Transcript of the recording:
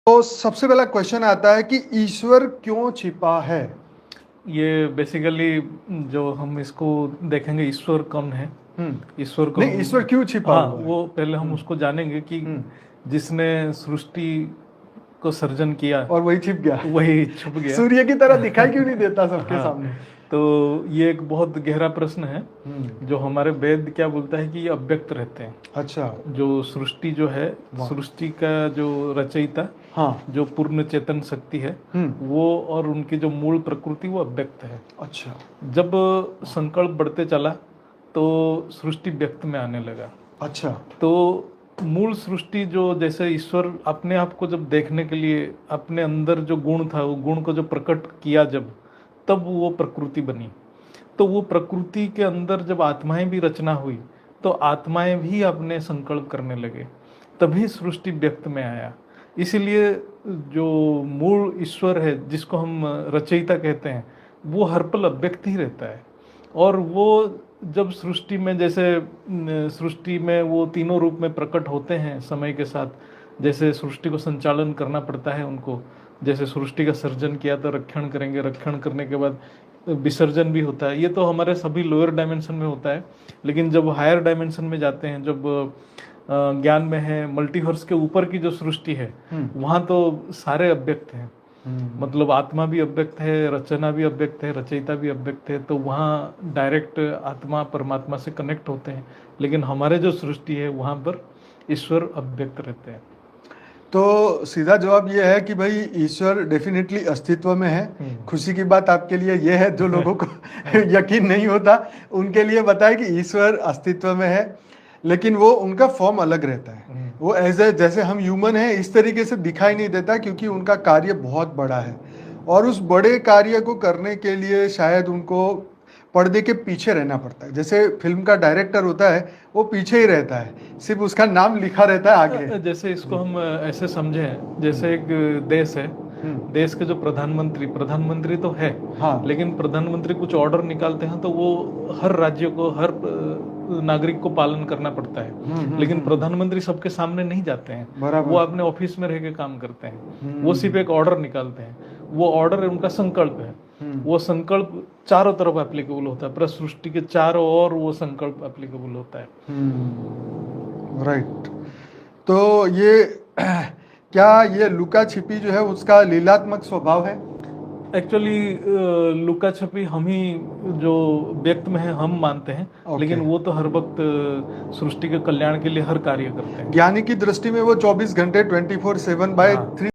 तो सबसे पहला क्वेश्चन आता है कि ईश्वर क्यों छिपा है? ये बेसिकली जो हम इसको देखेंगे, ईश्वर कौन है। ईश्वर को नहीं, ईश्वर क्यों छिपा हाँ, हुआ है? वो पहले हम उसको जानेंगे कि जिसने सृष्टि को सर्जन किया और वही छिप गया, वही छुप गया। सूर्य की तरह दिखाई क्यों नहीं देता सबके हाँ, सामने? तो ये एक बहुत गहरा प्रश्न है जो हमारे वेद क्या बोलता है कि ये अव्यक्त रहते हैं। अच्छा। जो सृष्टि जो है, सृष्टि का जो रचयिता, हाँ। जो पूर्ण चेतन शक्ति है, वो और उनकी जो मूल प्रकृति वो अव्यक्त है। अच्छा। जब संकल्प बढ़ते चला तो सृष्टि व्यक्त में आने लगा। अच्छा। तो मूल सृष्टि जो, जैसे ईश्वर अपने आप को जब देखने के लिए अपने अंदर जो गुण था, वो गुण को जो प्रकट किया जब, तब वो प्रकृति बनी। तो वो प्रकृति के अंदर जब आत्माएं भी रचना हुई तो आत्माएं भी अपने संकल्प करने लगे, तभी सृष्टि व्यक्त में आया। इसीलिए जो मूल ईश्वर है, जिसको हम रचयिता कहते हैं, वो हर पल अव्यक्त ही रहता है। और वो जब सृष्टि में, जैसे सृष्टि में वो तीनों रूप में प्रकट होते हैं समय के साथ, जैसे सृष्टि को संचालन करना पड़ता है उनको। जैसे सृष्टि का सर्जन किया तो रक्षण करेंगे, रक्षण करने के बाद विसर्जन भी होता है। ये तो हमारे सभी लोअर डायमेंशन में होता है, लेकिन जब हायर डायमेंशन में जाते हैं, जब ज्ञान में है, मल्टीवर्स के ऊपर की जो सृष्टि है, वहाँ तो सारे अव्यक्त हैं। मतलब आत्मा भी अव्यक्त है, रचना भी अव्यक्त है, रचयिता भी अव्यक्त है। तो वहाँ डायरेक्ट आत्मा परमात्मा से कनेक्ट होते हैं, लेकिन हमारे जो सृष्टि है वहाँ पर ईश्वर अव्यक्त रहते हैं। तो सीधा जवाब ये है कि भाई ईश्वर डेफिनेटली अस्तित्व में है। खुशी की बात आपके लिए ये है, जो लोगों को यकीन नहीं होता उनके लिए बताए कि ईश्वर अस्तित्व में है, लेकिन वो उनका फॉर्म अलग रहता है। वो जैसे हम ह्यूमन हैं इस तरीके से दिखाई नहीं देता, क्योंकि उनका कार्य बहुत बड़ा है और उस बड़े कार्य को करने के लिए शायद उनको पर्दे के पीछे रहना पड़ता है। जैसे फिल्म का डायरेक्टर होता है, वो पीछे ही रहता है, सिर्फ उसका नाम लिखा रहता है आगे। जैसे इसको हम ऐसे समझें, जैसे एक देश है, देश के जो प्रधानमंत्री तो है, हाँ। लेकिन प्रधानमंत्री कुछ ऑर्डर निकालते हैं तो वो हर राज्य को, हर नागरिक को पालन करना पड़ता है। लेकिन प्रधानमंत्री सबके सामने नहीं जाते हैं, वो अपने ऑफिस में रह के काम करते हैं। वो सिर्फ एक ऑर्डर निकालते हैं, वो ऑर्डर उनका संकल्प है। वो संकल्प चारों तरफ एप्लीकेबल होता है, पूरा सृष्टि के चारों ओर वो संकल्प एप्लीकेबल होता है। राइट। तो ये क्या ये लुका छिपी जो है उसका लीलात्मक स्वभाव है? एक्चुअली लुका छपी हम ही जो व्यक्त में है हम मानते हैं, लेकिन वो तो हर वक्त सृष्टि के कल्याण के लिए हर कार्य करते हैं। ज्ञानी की दृष्टि में वो 24 घंटे 24/7 बाय 3